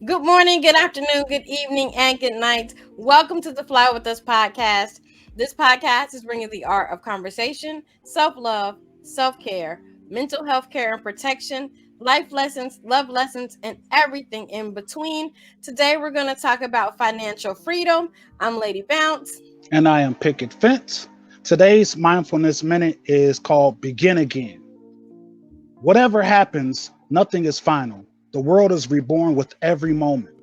Good morning, good afternoon, good evening, and good night. Welcome to the Fly With Us podcast. This podcast is bringing the art of conversation, self love, self care, mental health care and protection, life lessons, love lessons, and everything in between. Today, we're going to talk about financial freedom. I'm Lady Bounce. And I am Picket Fence. Today's mindfulness minute is called Begin Again. Whatever happens, nothing is final. The world is reborn with every moment.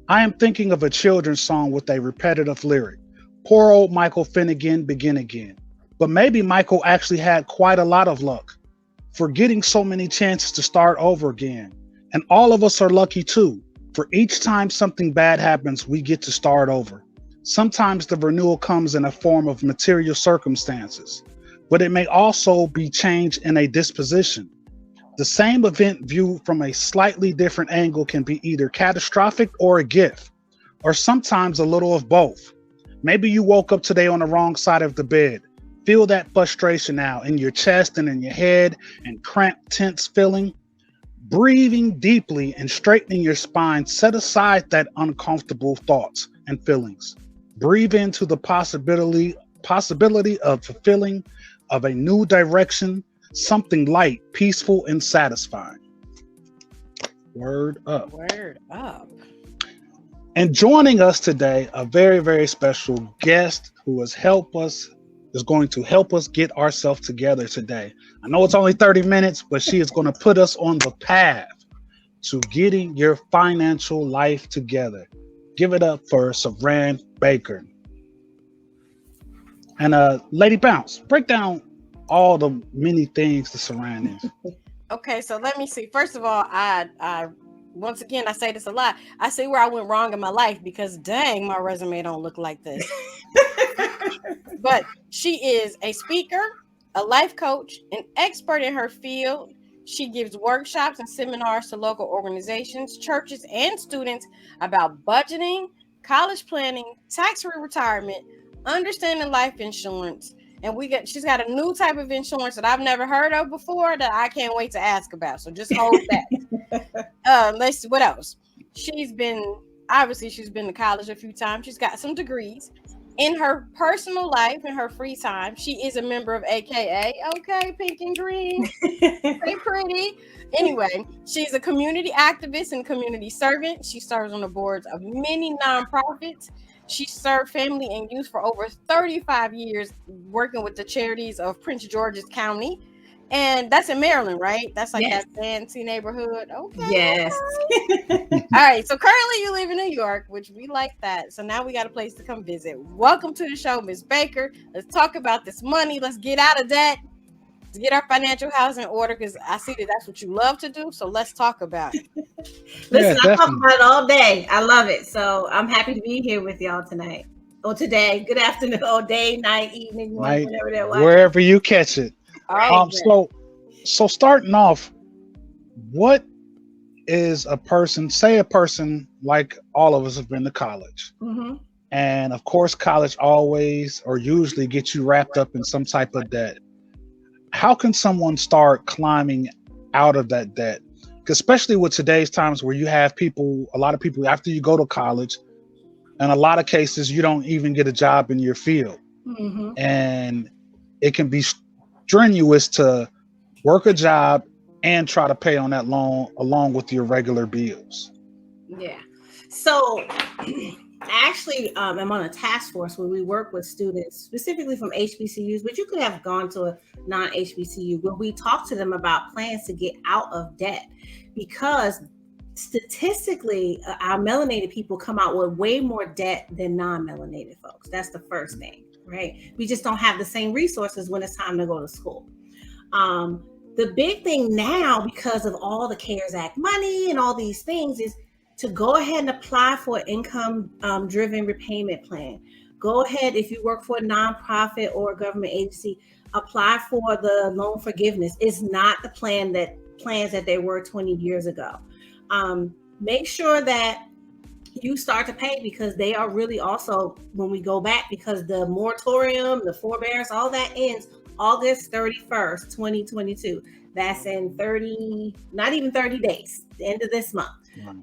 I am thinking of a children's song with a repetitive lyric. Poor old Michael Finnegan, begin again. But maybe Michael actually had quite a lot of luck for getting so many chances to start over again. And all of us are lucky too. For each time something bad happens, we get to start over. Sometimes the renewal comes in a form of material circumstances, but it may also be change in a disposition. The same event viewed from a slightly different angle can be either catastrophic or a gift, or sometimes a little of both. Maybe you woke up today on the wrong side of the bed. Feel that frustration now in your chest and in your head and cramped, tense feeling. Breathing deeply and straightening your spine, set aside that uncomfortable thoughts and feelings. Breathe into the possibility of fulfilling of a new direction, something light, peaceful, and satisfying. Word up. Word up. And joining us today, a very, very special guest who is going to help us get ourselves together today. I know it's only 30 minutes, but she is going to put us on the path to getting your financial life together. Give it up for Saran Baker. And Lady Bounce, break down all the many things the Saran is. Okay, so let me see. First of all, I once again I say this a lot. I see where I went wrong in my life because dang, my resume don't look like this. But she is a speaker, a life coach, an expert in her field. She gives workshops and seminars to local organizations, churches, and students about budgeting, college planning, tax-free retirement, understanding life insurance. And she's got a new type of insurance that I've never heard of before that I can't wait to ask about. So just hold that. Let's see what else. She's been to college a few times. She's got some degrees. In her personal life, in her free time, she is a member of AKA. Okay, pink and green. Pretty pretty. Anyway, she's a community activist and community servant. She serves on the boards of many nonprofits. She served family and youth for over 35 years, working with the charities of Prince George's County. And that's in Maryland, right? That's like Yes. that fancy neighborhood. Okay. Yes. All right. So currently you live in New York, which we like that. So now we got a place to come visit. Welcome to the show, Miss Baker. Let's talk about this money. Let's get out of debt. Let's get our financial house in order because I see that that's what you love to do. So let's talk about it. Listen, I talk Definitely. about it all day. I love it. So I'm happy to be here with y'all tonight. Or today. Good afternoon, all day, night, evening, morning, Right, whatever that was. wherever you catch it. All right. So starting off, what is a person, say a person like all of us have been to college. Mm-hmm. And of course, college always or usually gets you wrapped up in some type of debt. How can someone start climbing out of that debt? 'Cause especially with today's times where you have a lot of people after you go to college, in a lot of cases, you don't even get a job in your field. Mm-hmm. And it can be strenuous to work a job and try to pay on that loan along with your regular bills. Yeah. So actually, I'm on a task force where we work with students specifically from HBCUs, but you could have gone to a non-HBCU where we talk to them about plans to get out of debt because statistically, our melanated people come out with way more debt than non-melanated folks. That's the first thing, right? We just don't have the same resources when it's time to go to school. The big thing now, because of all the CARES Act money and all these things, is to go ahead and apply for an income-driven repayment plan. Go ahead, if you work for a nonprofit or a government agency, apply for the loan forgiveness. It's not the plans that they were 20 years ago. Make sure that you start to pay because they are really also, when we go back, because the moratorium, the forbearance, all that ends August 31st, 2022. That's in 30, not even 30 days, the end of this month,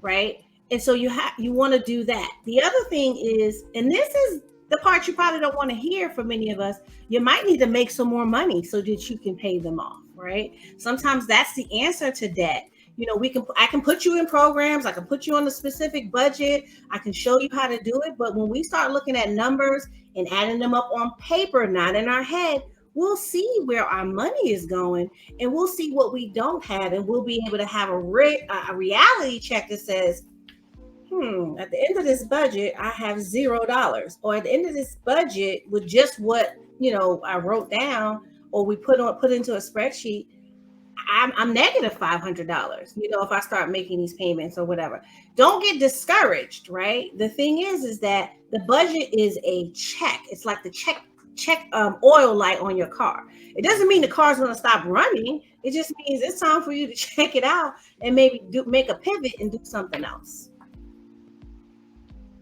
right? And so you want to do that. The other thing is, and this is the part you probably don't want to hear for many of us, you might need to make some more money so that you can pay them off, right? Sometimes that's the answer to debt. You know, I can put you in programs, I can put you on a specific budget, I can show you how to do it. But when we start looking at numbers and adding them up on paper, not in our head, we'll see where our money is going, and we'll see what we don't have, and we'll be able to have a reality check that says, at the end of this budget, I have $0. Or at the end of this budget, with just what, you know, I wrote down or we put into a spreadsheet, I'm negative $500, you know, if I start making these payments or whatever. Don't get discouraged, right? The thing is that the budget is a check. It's like the check oil light on your car. It doesn't mean the car's going to stop running. It just means it's time for you to check it out and maybe make a pivot and do something else.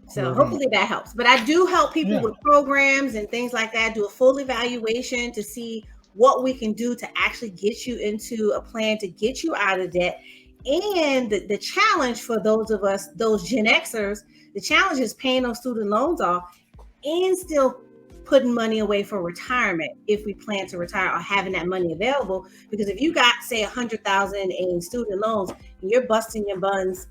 So hopefully that helps. But I do help people with programs and things like that, do a full evaluation to see what we can do to actually get you into a plan to get you out of debt. And the challenge for those of us, those Gen Xers, the challenge is paying those student loans off and still putting money away for retirement if we plan to retire, or having that money available. Because if you got, say, $100,000 in student loans, and you're busting your buns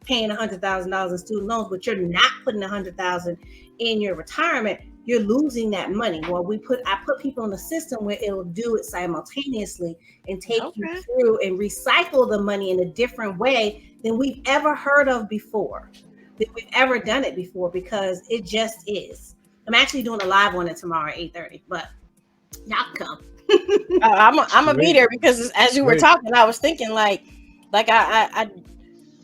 paying $100,000 in student loans, but you're not putting $100,000 in your retirement, you're losing that money. Well, I put people in the system where it'll do it simultaneously and take you through and recycle the money in a different way than we've ever heard of before, that we've ever done it before, because it just is. I'm actually doing a live on it tomorrow at 8:30, but y'all come. I'm gonna be there, because as you were talking, I was thinking like I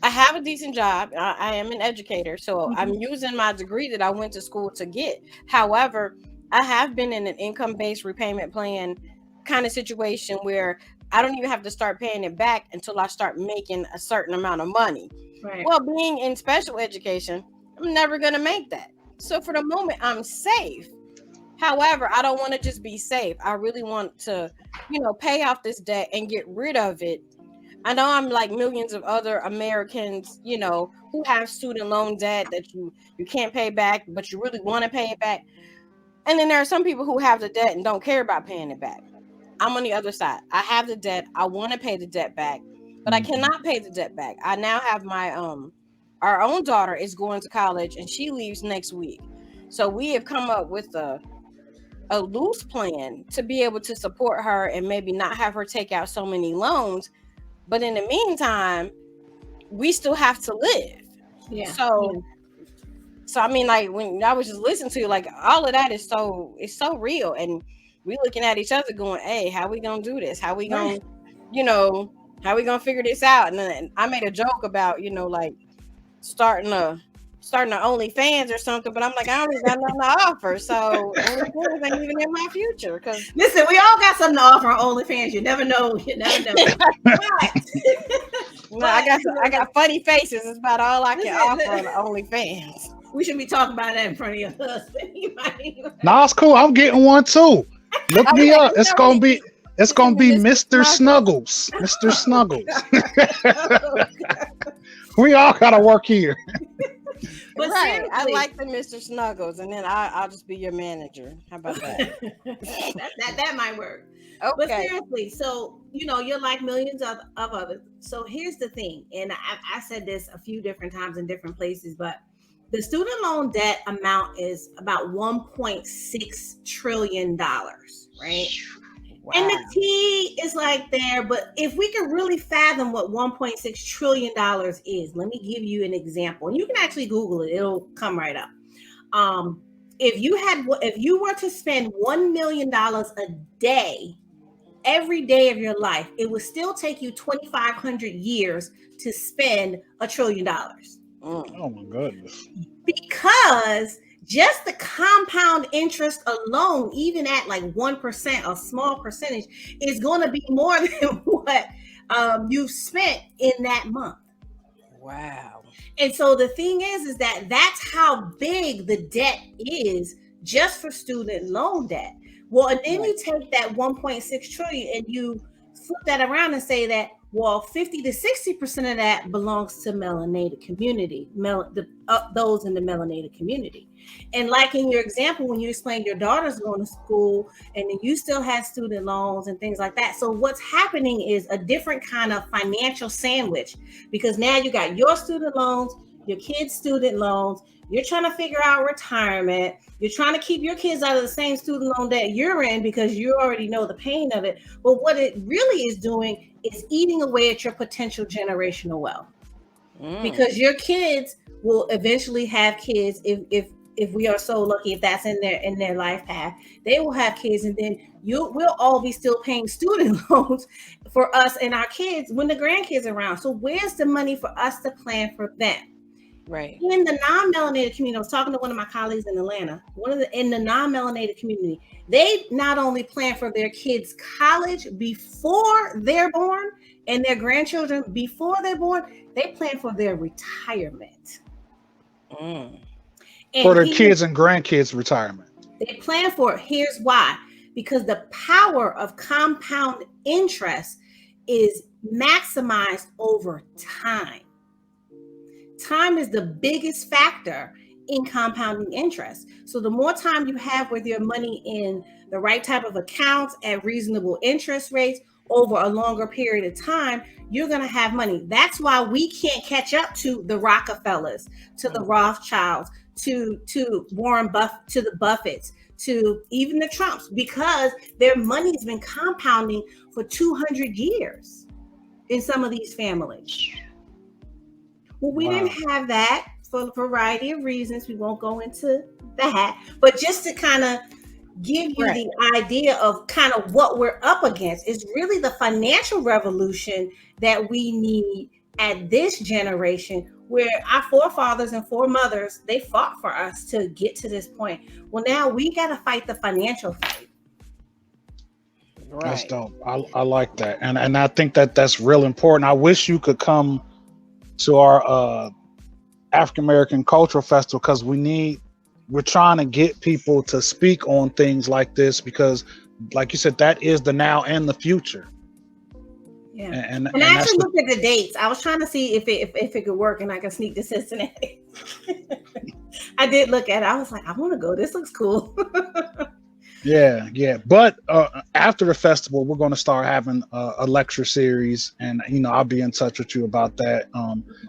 have a decent job. I am an educator, so I'm using my degree that I went to school to get. However, I have been in an income-based repayment plan kind of situation where I don't even have to start paying it back until I start making a certain amount of money. Right. Well, being in special education, I'm never gonna make that. So for the moment, I'm safe. However, I don't want to just be safe. I really want to, you know, pay off this debt and get rid of it. I know I'm like millions of other Americans, you know, who have student loan debt that you can't pay back, but you really want to pay it back. And then there are some people who have the debt and don't care about paying it back. I'm on the other side. I have the debt. I want to pay the debt back, but I cannot pay the debt back. I now have my our own daughter is going to college and she leaves next week. So we have come up with a loose plan to be able to support her and maybe not have her take out so many loans. But in the meantime, we still have to live. Yeah. So I mean, like when I was just listening to you, like all of that is so real. And we looking at each other going, hey, how we gonna do this? How we gonna, you know, how we gonna figure this out? And then I made a joke about, you know, like starting a OnlyFans or something, but I'm like, I don't even got nothing to offer, so OnlyFans ain't even in my future. Because listen, we all got something to offer on OnlyFans. You never know. Well, I got funny faces. It's about all I can offer on OnlyFans. We should be talking about that in front of your husband. Nah, it's cool. I'm getting one too. Look me up. It's gonna be Mr. Snuggles. Mr. Snuggles. We all gotta work here. But right, I like the Mr. Snuggles, and then I'll just be your manager. How about that? that might work. Okay. But seriously, so you know, you're like millions of others. So here's the thing, and I said this a few different times in different places, but the student loan debt amount is about $1.6 trillion, right? Wow. And the T is like there, but if we can really fathom what $1.6 trillion is, let me give you an example. And you can actually Google it; it'll come right up. If you were to spend $1 million a day, every day of your life, it would still take you 2,500 years to spend $1 trillion. Oh my goodness! Because just the compound interest alone, even at like 1%, a small percentage, is going to be more than what you've spent in that month. Wow. And so the thing is that that's how big the debt is just for student loan debt. Well, and then you take that 1.6 trillion and you flip that around and say that Well, 50 to 60% of that belongs to melanated community, those in the melanated community. And like in your example, when you explained your daughter's going to school and then you still had student loans and things like that. So what's happening is a different kind of financial sandwich, because now you got your student loans, your kids' student loans, you're trying to figure out retirement. You're trying to keep your kids out of the same student loan debt you're in because you already know the pain of it. But what it really is doing is eating away at your potential generational wealth. Because your kids will eventually have kids if we are so lucky, if that's in their life path, they will have kids, and then we'll all be still paying student loans for us and our kids when the grandkids are around. So where's the money for us to plan for them? Right. In the non-melanated community, I was talking to one of my colleagues in Atlanta. In the non-melanated community, they not only plan for their kids' college before they're born and their grandchildren before they're born, they plan for their retirement. For their kids and grandkids' retirement. They plan for it. Here's why. Because the power of compound interest is maximized over time. Time is the biggest factor in compounding interest. So the more time you have with your money in the right type of accounts at reasonable interest rates over a longer period of time, you're going to have money. That's why we can't catch up to the Rockefellers, to the Rothschilds, to Warren Buffett, to the Buffetts, to even the Trumps, because their money's been compounding for 200 years in some of these families. Well, we didn't have that for a variety of reasons. We won't go into that, but just to kind of give you the idea of kind of what we're up against is really the financial revolution that we need at this generation, where our forefathers and foremothers, they fought for us to get to this point. Well, now we got to fight the financial fight. Right. That's dope. I like that. And I think that's real important. I wish you could come to our African American Cultural Festival, because we're trying to get people to speak on things like this, because like you said, that is the now and the future. Yeah. And I actually looked at the dates. I was trying to see if it could work and I could sneak to Cincinnati. I did look at it. I was like, I want to go. This looks cool. Yeah. But after the festival, we're going to start having a lecture series, and I'll be in touch with you about that,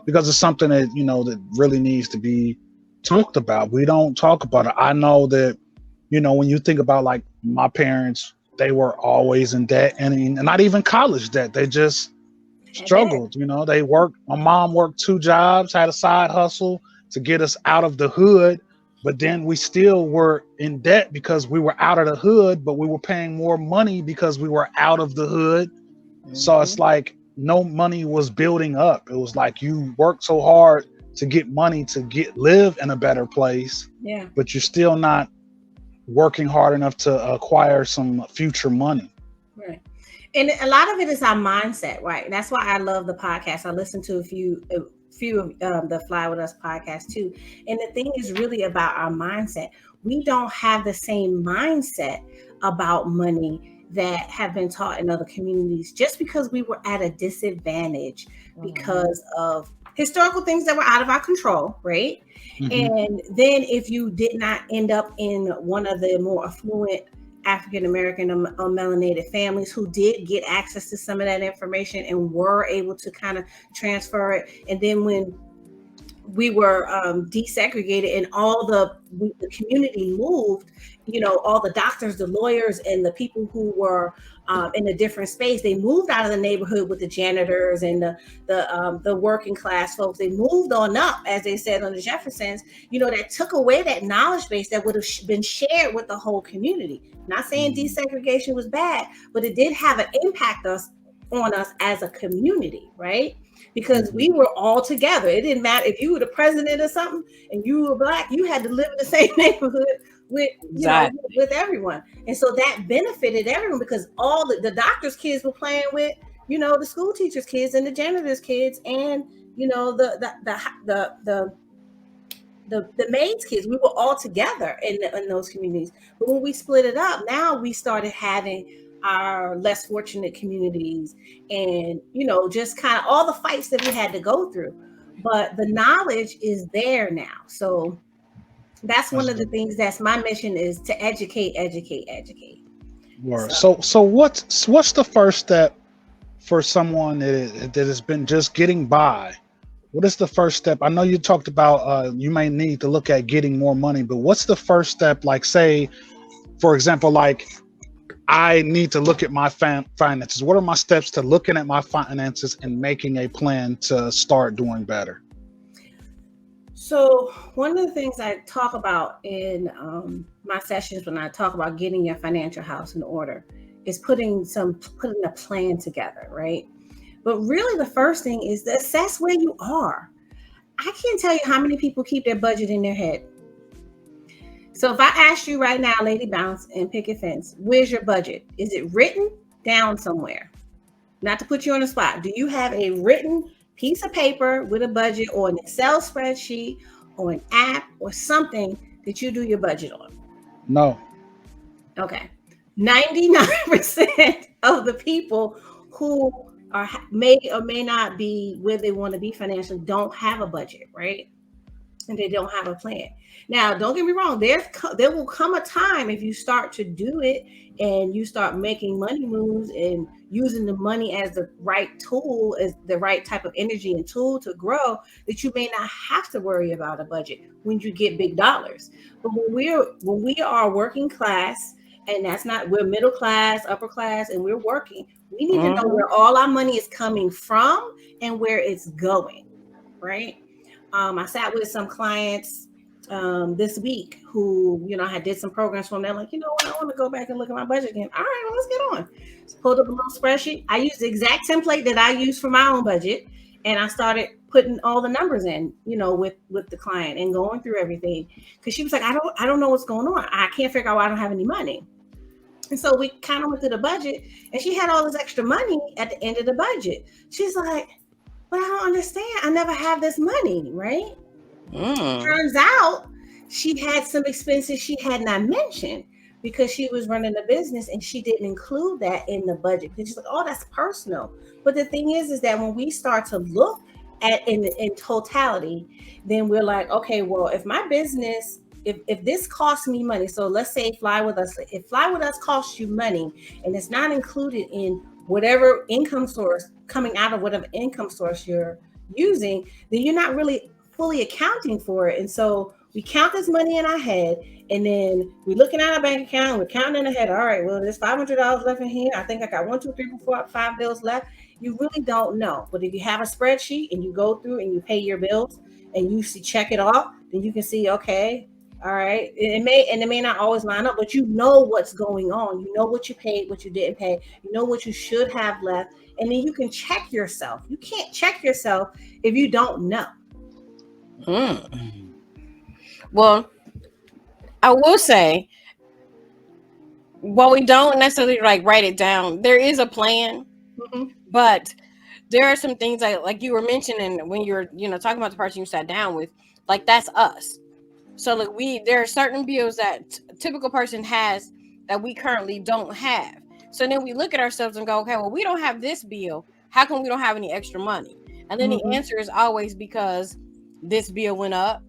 because it's something that that really needs to be talked about. We don't talk about it. I know that when you think about like my parents, they were always in debt, and not even college debt. They just struggled. They worked. My mom worked 2 jobs, had a side hustle to get us out of the hood. But then we still were in debt because we were out of the hood, but we were paying more money because we were out of the hood. Mm-hmm. So it's like no money was building up. It was like you worked so hard to get money to live in a better place. Yeah. But you're still not working hard enough to acquire some future money. Right. And a lot of it is our mindset, right? And that's why I love the podcast. I listen to a few of the Fly With Us podcast too. And the thing is really about our mindset. We don't have the same mindset about money that have been taught in other communities, just because we were at a disadvantage because of historical things that were out of our control, right? Mm-hmm. And then if you did not end up in one of the more affluent African-American or melanated families who did get access to some of that information and were able to kind of transfer it. And then when we were desegregated and all the community moved, all the doctors, the lawyers, and the people who were in a different space, they moved out of the neighborhood with the janitors and the working class folks. They moved on up, as they said on the Jeffersons, that took away that knowledge base that would have been shared with the whole community. Not saying desegregation was bad, but it did have an impact on us as a community, right? Because we were all together. It didn't matter if you were the president or something and you were Black, you had to live in the same neighborhood with with everyone. And so that benefited everyone, because all the doctors' kids were playing with the school teachers' kids and the janitors' kids and the maids' kids. We were all together in those communities. But when we split it up, now we started having our less fortunate communities, and just kind of all the fights that we had to go through. But the knowledge is there now. So that's one of the things that's my mission, is to educate. So what's the first step for someone that has been just getting by? What is the first step? I know you talked about you may need to look at getting more money, but what's the first step? Like, say, for example, like I need to look at my finances. What are my steps to looking at my finances and making a plan to start doing better? So one of the things I talk about in my sessions when I talk about getting your financial house in order is putting a plan together, right? But really the first thing is to assess where you are. I can't tell you how many people keep their budget in their head. So if I ask you right now, Lady Bounce and Picket Fence, where's your budget? Is it written down somewhere? Not to put you on the spot. Do you have a written piece of paper with a budget, or an Excel spreadsheet, or an app, or something that you do your budget on? No. Okay. 99% of the people who may or may not be where they want to be financially don't have a budget, right? And they don't have a plan. Now, don't get me wrong. There will come a time, if you start to do it and you start making money moves and using the money as the right tool, as the right type of energy and tool to grow, that you may not have to worry about a budget when you get big dollars. But when we are working class, and we're middle class, upper class, and we're working, we need to know where all our money is coming from and where it's going, right? I sat with some clients this week who, I did some programs for them. They're like, I want to go back and look at my budget again. All right, well, let's get on. So pulled up a little spreadsheet. I used the exact template that I use for my own budget. And I started putting all the numbers in, with the client and going through everything. Because she was like, I don't know what's going on. I can't figure out why I don't have any money. And so we kind of went through the budget, and she had all this extra money at the end of the budget. She's like, but I don't understand. I never have this money, right? Turns out she had some expenses she had not mentioned because she was running a business and she didn't include that in the budget. Because she's like, oh, that's personal. But the thing is that when we start to look at in totality, then we're like, okay, well, if my business, if this costs me money, so let's say Fly With Us, if Fly With Us costs you money and it's not included in whatever income source, coming out of whatever income source you're using, then you're not really fully accounting for it. And so we count this money in our head, and then we're looking at our bank account, we're counting in our head, all right, well, there's $500 left in here. I think I got 1, 2, 3, 4, 5 bills left. You really don't know. But if you have a spreadsheet and you go through and you pay your bills and you check it off, then you can see, okay, all right. It may not always line up, but you know what's going on. You know what you paid, what you didn't pay. You know what you should have left. And then you can check yourself. You can't check yourself if you don't know. Well, I will say, while we don't necessarily write it down, there is a plan, but there are some things like you were mentioning when you're, talking about the person you sat down with, like that's us. So there are certain bills that a typical person has that we currently don't have. So then we look at ourselves and go, okay, well, we don't have this bill. How come we don't have any extra money? And then the answer is always because this bill went up,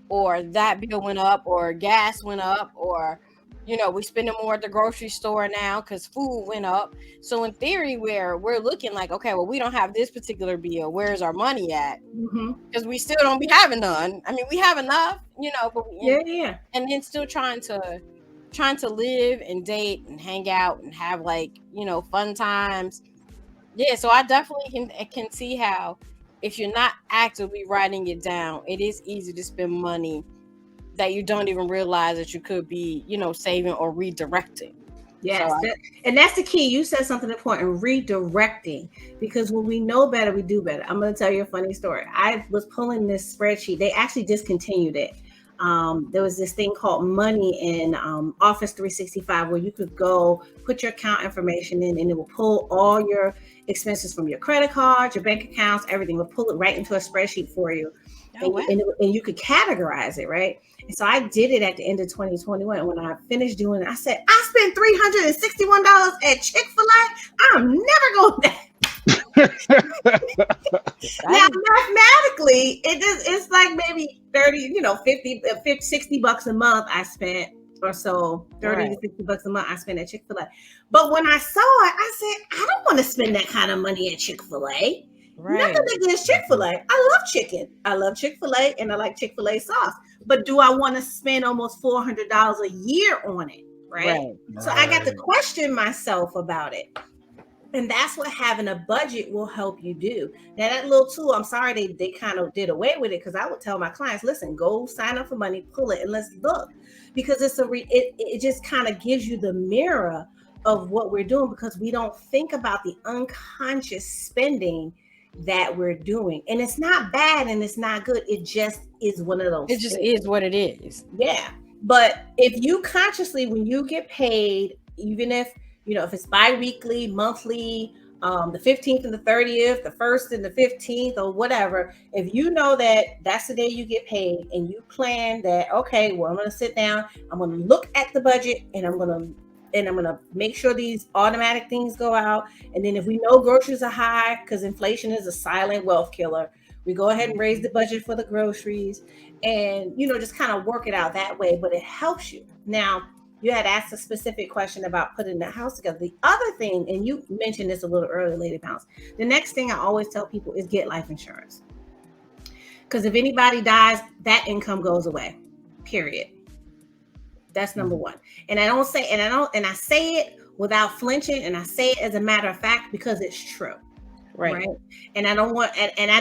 or that bill went up, or gas went up, or, we're spending more at the grocery store now because food went up. So in theory, we're looking like, okay, well, we don't have this particular bill. Where's our money at? Because we still don't be having none. I mean, we have enough, but and then still trying to live and date and hang out and have fun times. Yeah, so I definitely can see how if you're not actively writing it down, it is easy to spend money that you don't even realize that you could be, saving or redirecting. Yes, and that's the key. You said something important, redirecting, because when we know better, we do better. I'm going to tell you a funny story. I was pulling this spreadsheet. They actually discontinued it. There was this thing called Money in Office 365 where you could go put your account information in, and it will pull all your expenses from your credit cards, your bank accounts, everything. Will pull it right into a spreadsheet for you. Oh, wow. and you could categorize it, right? And so I did it at the end of 2021. When I finished doing it, I said, I spent $361 at Chick-fil-A. I'm never going back. Now, mathematically, it's like maybe 30, 50, 60 bucks a month I spent, or so 30 to 50 bucks a month I spent at Chick-fil-A. But when I saw it, I said, I don't want to spend that kind of money at Chick-fil-A. Right. Nothing against Chick-fil-A. I love chicken. I love Chick-fil-A, and I like Chick-fil-A sauce. But do I want to spend almost $400 a year on it? Right. So I got to question myself about it. And that's what having a budget will help you do. Now, that little tool, I'm sorry they kind of did away with it, because I would tell my clients, listen, go sign up for money, pull it, and let's look. Because it just kind of gives you the mirror of what we're doing, because we don't think about the unconscious spending that we're doing. And it's not bad and it's not good. It just is one of those. It just is what it is. Yeah. But if you consciously, when you get paid, even if, if it's bi-weekly, monthly, the 15th and the 30th, the 1st and the 15th, or whatever, if you know that that's the day you get paid, and you plan that, okay, well, I'm going to sit down, I'm going to look at the budget, and I'm going to make sure these automatic things go out. And then if we know groceries are high, because inflation is a silent wealth killer, we go ahead and raise the budget for the groceries, and, just kind of work it out that way. But it helps you. Now, you had asked a specific question about putting the house together. The other thing, and you mentioned this a little earlier, Lady Pounce, the next thing I always tell people is get life insurance. Because if anybody dies, that income goes away, period. That's number one. And I say it without flinching, and I say it as a matter of fact, because it's true. Right. And I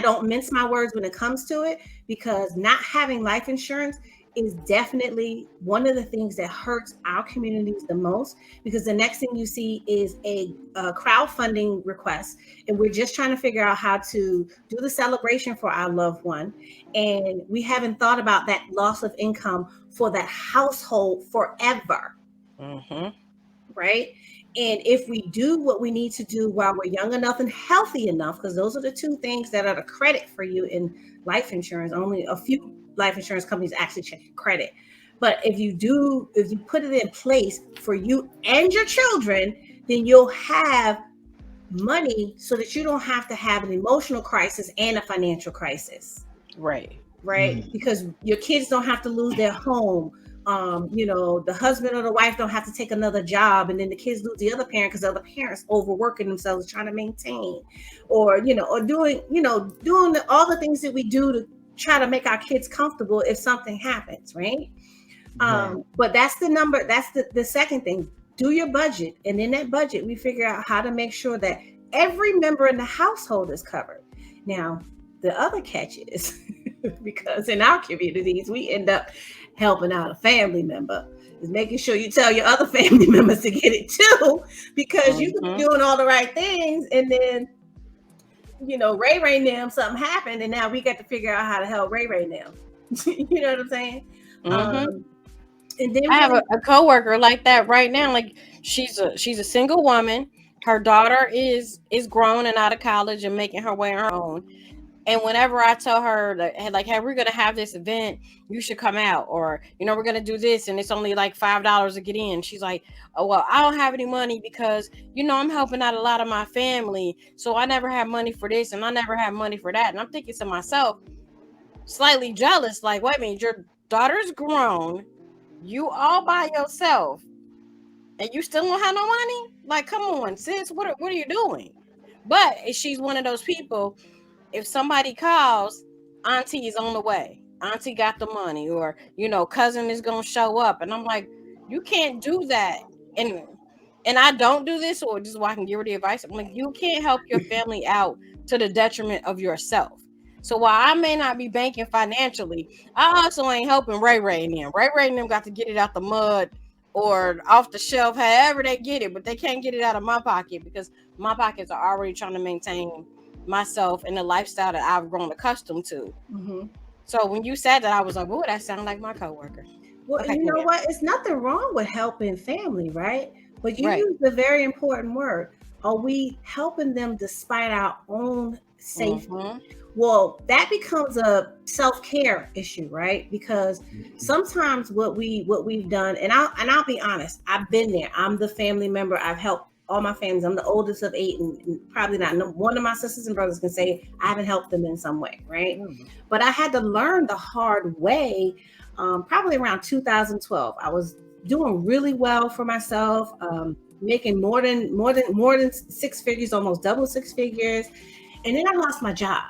don't mince my words when it comes to it, because not having life insurance is definitely one of the things that hurts our communities the most, because the next thing you see is a crowdfunding request, and we're just trying to figure out how to do the celebration for our loved one, and we haven't thought about that loss of income for that household forever. Mm-hmm. Right. And if we do what we need to do while we're young enough and healthy enough, because those are the two things that are the credit for you in life insurance. Only a few life insurance companies actually check your credit. But if you put it in place for you and your children, then you'll have money so that you don't have to have an emotional crisis and a financial crisis. Right. Mm-hmm. Because your kids don't have to lose their home. The husband or the wife don't have to take another job, and then the kids lose the other parent because the other parents overworking themselves trying to maintain, or doing all the things that we do to try to make our kids comfortable if something happens, right? But that's the number. That's the second thing. Do your budget, and in that budget, we figure out how to make sure that every member in the household is covered. Now, the other catch is because in our communities, we end up helping out a family member, is making sure you tell your other family members to get it too, because you could be doing all the right things, and then Ray and them, something happened, and now we got to figure out how to help Ray and them. You know what I'm saying? Mm-hmm. And then I have a coworker like that right now. Like she's a single woman. Her daughter is grown and out of college and making her way on her own. And whenever I tell her that, hey, we're going to have this event, you should come out, or, we're going to do this, and it's only like $5 to get in. She's like, oh, well, I don't have any money because, I'm helping out a lot of my family. So I never have money for this, and I never have money for that. And I'm thinking to myself, slightly jealous, like, wait a minute, your daughter's grown, you all by yourself, and you still don't have no money? Like, come on, sis, what are you doing? But she's one of those people. If somebody calls, auntie is on the way. Auntie got the money, or, cousin is going to show up. And I'm like, you can't do that. And I don't do this, or just so I can give her the advice. I'm like, you can't help your family out to the detriment of yourself. So while I may not be banking financially, I also ain't helping Ray and them. Ray and them got to get it out the mud or off the shelf, however they get it. But they can't get it out of my pocket, because my pockets are already trying to maintain myself in the lifestyle that I've grown accustomed to. Mm-hmm. So when you said that, I was like, oh, that sounds like my coworker. Well, you know what? It's nothing wrong with helping family, right? But you used a very important word. Are we helping them despite our own safety. Mm-hmm. Well, that becomes a self-care issue, right? Because sometimes what we've done, and I'll be honest, I've been there. I'm the family member. I've helped all my families. I'm the oldest of 8, and probably not one of my sisters and brothers can say I haven't helped them in some way, right? But I had to learn the hard way. Probably around 2012, I was doing really well for myself, making more than 6 figures, almost double 6 figures, and then I lost my job.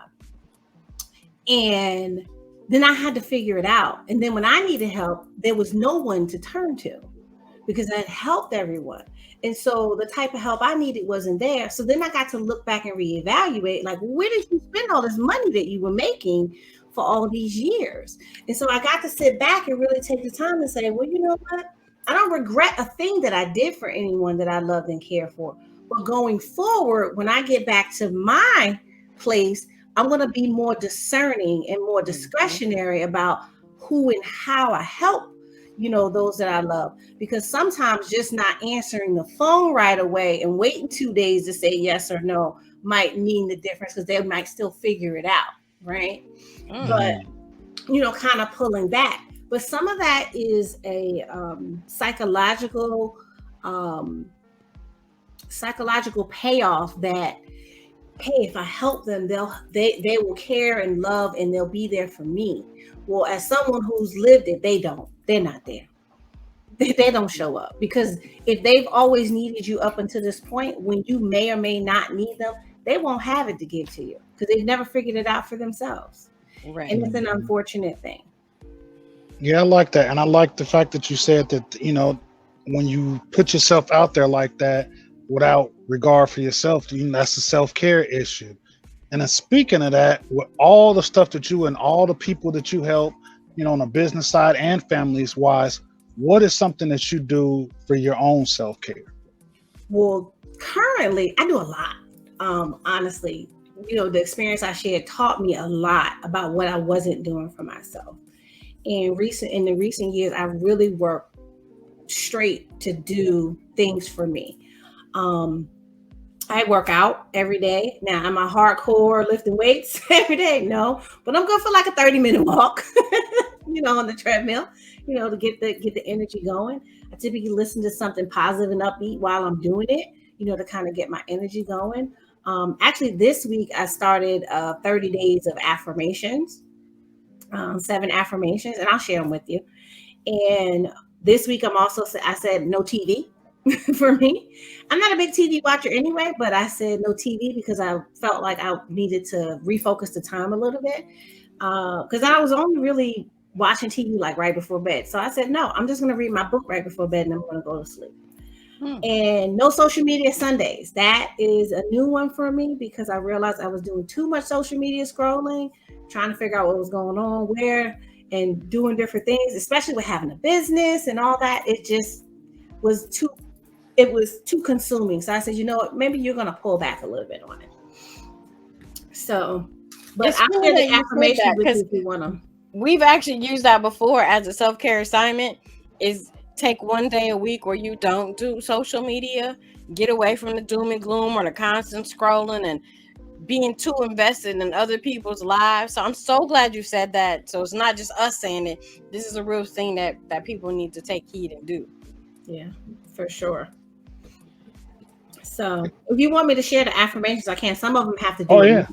And then I had to figure it out. And then when I needed help, there was no one to turn to because I had helped everyone. And so the type of help I needed wasn't there. So then I got to look back and reevaluate, like, where did you spend all this money that you were making for all these years? And so I got to sit back and really take the time to say, well, you know what? I don't regret a thing that I did for anyone that I loved and cared for. But going forward, when I get back to my place, I'm going to be more discerning and more discretionary about who and how I help, those that I love. Because sometimes just not answering the phone right away and waiting 2 days to say yes or no might mean the difference, because they might still figure it out, right? But, kind of pulling back. But some of that is a psychological payoff that, hey, if I help them, they will care and love, and they'll be there for me. Well, as someone who's lived it, they're not there. They don't show up, because if they've always needed you up until this point, when you may or may not need them, they won't have it to give to you because they've never figured it out for themselves. Right. And it's an unfortunate thing. Yeah, I like that. And I like the fact that you said that, when you put yourself out there like that, without regard for yourself, that's a self-care issue. And then speaking of that, with all the stuff that you and all the people that you help, on the business side and families wise, what is something that you do for your own self-care? Well, currently I do a lot. Honestly, the experience I shared taught me a lot about what I wasn't doing for myself. In the recent years, I really worked straight to do things for me. I work out every day. Now, am I hardcore lifting weights every day? No, but I'm good for like a 30-minute walk, on the treadmill, to get the energy going. I typically listen to something positive and upbeat while I'm doing it, to kind of get my energy going. Actually, this week I started 30 days of affirmations, 7 affirmations, and I'll share them with you. And this week I said no TV. For me, I'm not a big TV watcher anyway, but I said no TV because I felt like I needed to refocus the time a little bit, because I was only really watching TV like right before bed. So I said, no, I'm just going to read my book right before bed and I'm going to go to sleep. And no social media Sundays. That is a new one for me because I realized I was doing too much social media scrolling, trying to figure out what was going on where, and doing different things, especially with having a business and all that. It just was too consuming. So I said, you know what, maybe you're going to pull back a little bit on it. So, but I feel the affirmation because if you want them. We've actually used that before as a self-care assignment, is take one day a week where you don't do social media, get away from the doom and gloom or the constant scrolling and being too invested in other people's lives. So I'm so glad you said that. So it's not just us saying it. This is a real thing that people need to take heed and do. Yeah, for sure. So if you want me to share the affirmations, I can. Some of them have to do with yeah.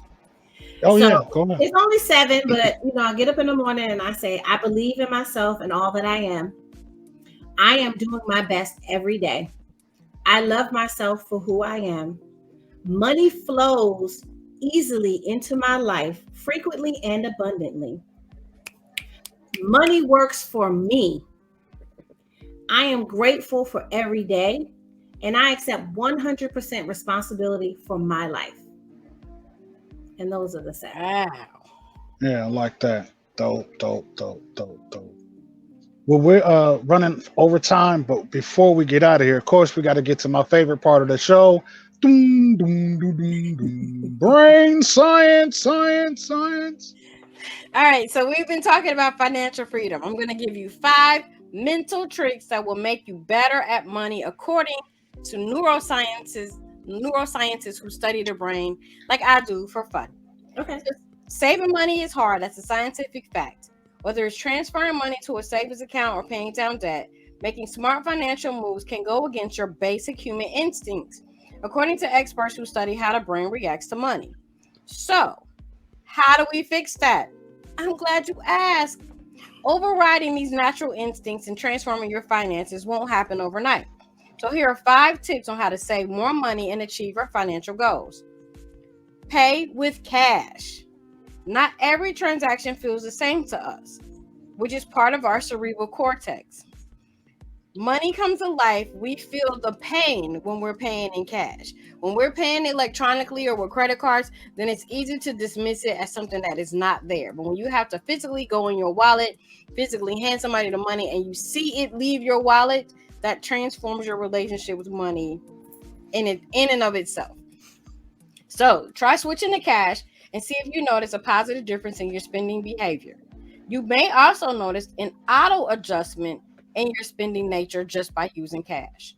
Oh, so, yeah. Go ahead. It's only 7, but I get up in the morning and I say, I believe in myself and all that I am. I am doing my best every day. I love myself for who I am. Money flows easily into my life, frequently and abundantly. Money works for me. I am grateful for every day, and I accept 100% responsibility for my life. And those are the 7. Wow. Yeah, I like that. Dope. Well, we're running over time, but before we get out of here, of course, we got to get to my favorite part of the show. Brain science. All right, so we've been talking about financial freedom. I'm going to give you 5 mental tricks that will make you better at money according to neuroscientists who study the brain like I do for fun. Okay. Saving money is hard. That's a scientific fact. Whether it's transferring money to a savings account or paying down debt, making smart financial moves can go against your basic human instincts, according to experts who study how the brain reacts to money. So, how do we fix that? I'm glad you asked. Overriding these natural instincts and transforming your finances won't happen overnight. So, here are 5 tips on how to save more money and achieve your financial goals. Pay with cash. Not every transaction feels the same to us, which is part of our cerebral cortex. Money comes to life, we feel the pain when we're paying in cash. When we're paying electronically or with credit cards, then it's easy to dismiss it as something that is not there. But when you have to physically go in your wallet, physically hand somebody the money, and you see it leave your wallet, that transforms your relationship with money in and of itself. So try switching to cash and see if you notice a positive difference in your spending behavior. You may also notice an auto adjustment in your spending nature just by using cash.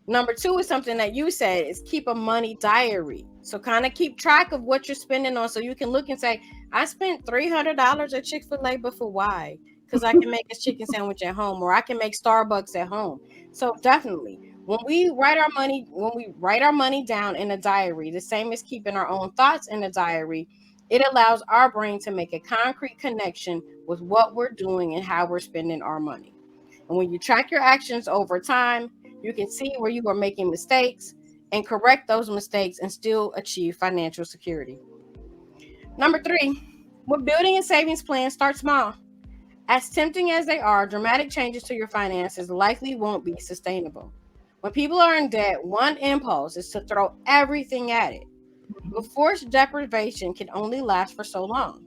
Number 2 is something that you said is keep a money diary. So kind of keep track of what you're spending on so you can look and say, I spent $300 at Chick-fil-A, but for why? Because I can make a chicken sandwich at home, or I can make Starbucks at home. So definitely, when we write our money down in a diary, the same as keeping our own thoughts in a diary, it allows our brain to make a concrete connection with what we're doing and how we're spending our money. And when you track your actions over time, you can see where you are making mistakes and correct those mistakes and still achieve financial security. Number 3, with building a savings plan, start small. As tempting as they are, dramatic changes to your finances likely won't be sustainable. When people are in debt, one impulse is to throw everything at it. But forced deprivation can only last for so long.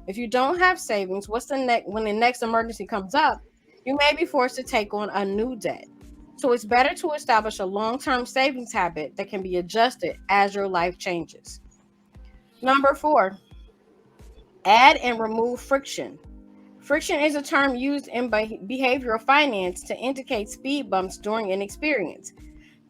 If you don't have savings, when the next emergency comes up, you may be forced to take on a new debt. So it's better to establish a long-term savings habit that can be adjusted as your life changes. Number 4, add and remove friction. Friction is a term used in behavioral finance to indicate speed bumps during an experience.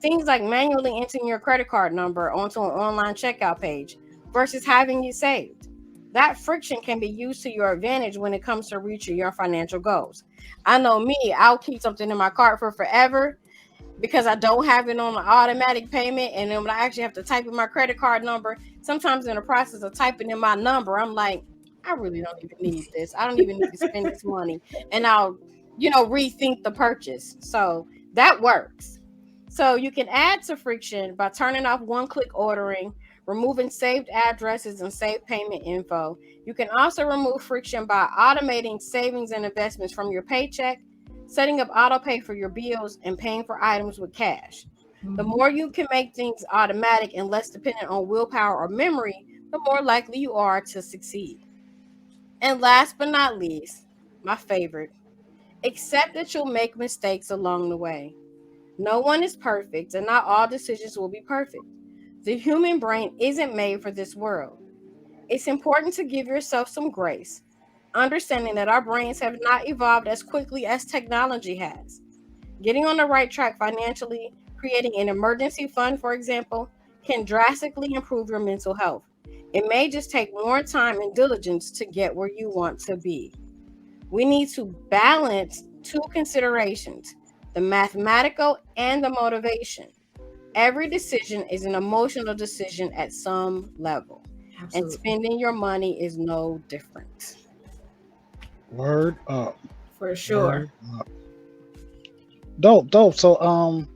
Things like manually entering your credit card number onto an online checkout page versus having it saved. That friction can be used to your advantage when it comes to reaching your financial goals. I know me, I'll keep something in my cart for forever because I don't have it on an automatic payment. And then when I actually have to type in my credit card number, sometimes in the process of typing in my number, I'm like, I really don't even need this. I don't even need to spend this money. And I'll, rethink the purchase. So that works. So you can add to friction by turning off one-click ordering, removing saved addresses and saved payment info. You can also remove friction by automating savings and investments from your paycheck, setting up auto pay for your bills, and paying for items with cash. The more you can make things automatic and less dependent on willpower or memory, the more likely you are to succeed. And last but not least, my favorite, accept that you'll make mistakes along the way. No one is perfect, and not all decisions will be perfect. The human brain isn't made for this world. It's important to give yourself some grace, understanding that our brains have not evolved as quickly as technology has. Getting on the right track financially, creating an emergency fund, for example, can drastically improve your mental health. It may just take more time and diligence to get where you want to be. We need to balance 2 considerations, the mathematical and the motivation. Every decision is an emotional decision at some level. Absolutely. And spending your money is no different. Word up. For sure. Word up. Dope. So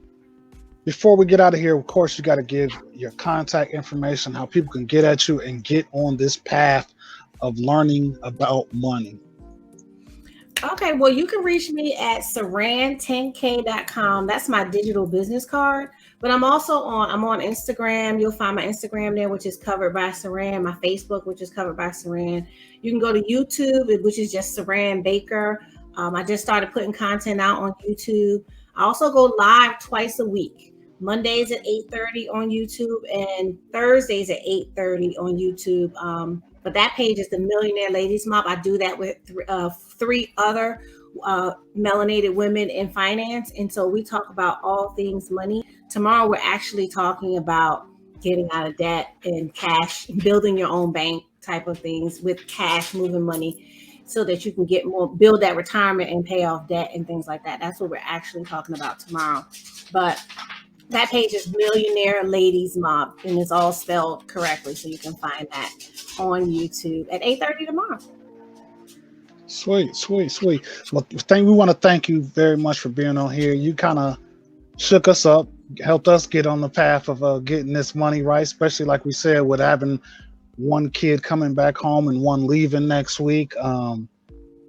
before we get out of here, of course, you got to give your contact information, how people can get at you and get on this path of learning about money. Okay, well, you can reach me at saran10k.com. That's my digital business card. But I'm on Instagram. You'll find my Instagram there, which is covered by Saran, my Facebook, which is covered by Saran. You can go to YouTube, which is just Saran Baker. I just started putting content out on YouTube. I also go live twice a week, Mondays at 8:30 on YouTube and Thursdays at 8:30 on YouTube. But that page is the Millionaire Ladies Mob. I do that with 3 other melanated women in finance. And so we talk about all things money. Tomorrow, we're actually talking about getting out of debt and cash, building your own bank, type of things with cash moving money so that you can get more, build that retirement and pay off debt and things like that. That's what we're actually talking about tomorrow. But that page is Millionaire Ladies Mob, and it's all spelled correctly. So you can find that on YouTube at 8:30 tomorrow. Sweet. Well, we want to thank you very much for being on here. You kind of shook us up, helped us get on the path of getting this money right, especially like we said, with having one kid coming back home and one leaving next week. And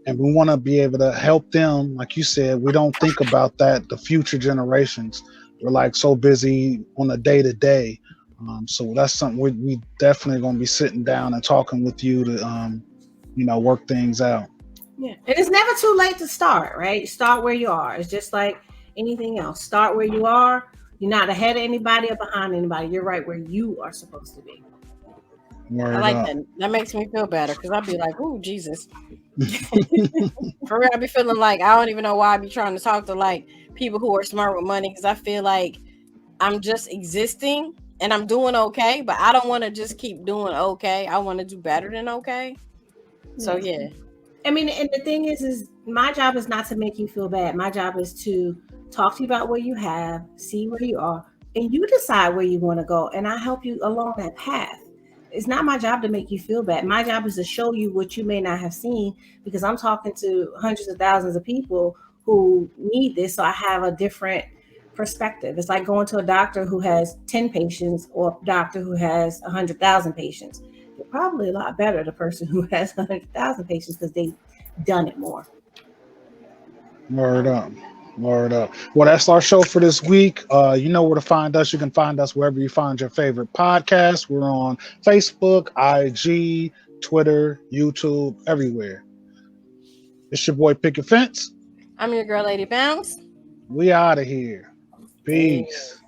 we want to be able to help them. Like you said, we don't think about that, the future generations. We're like so busy on a day-to-day. So that's something we definitely going to be sitting down and talking with you to, work things out. Yeah. And it's never too late to start, right? Start where you are. It's just like anything else. Start where you are. You're not ahead of anybody or behind anybody. You're right where you are supposed to be. Word I like up. that. That makes me feel better because I'll be like, "Ooh, Jesus." For real, I be feeling like I don't even know why I be trying to talk to like people who are smart with money because I feel like I'm just existing and I'm doing okay, but I don't want to just keep doing okay. I want to do better than okay. So yeah. I mean, and the thing is my job is not to make you feel bad. My job is to talk to you about what you have, see where you are, and you decide where you want to go. And I help you along that path. It's not my job to make you feel bad. My job is to show you what you may not have seen because I'm talking to hundreds of thousands of people who need this. So I have a different perspective. It's like going to a doctor who has 10 patients or a doctor who has 100,000 patients. You're probably a lot better the person who has 100,000 patients because they've done it more. Word up. Well, that's our show for this week. You know where to find us. You can find us wherever you find your favorite podcast. We're on Facebook, IG, Twitter, YouTube, everywhere. It's your boy Picket Fence. I'm your girl, Lady Bounce. We out of here. Peace.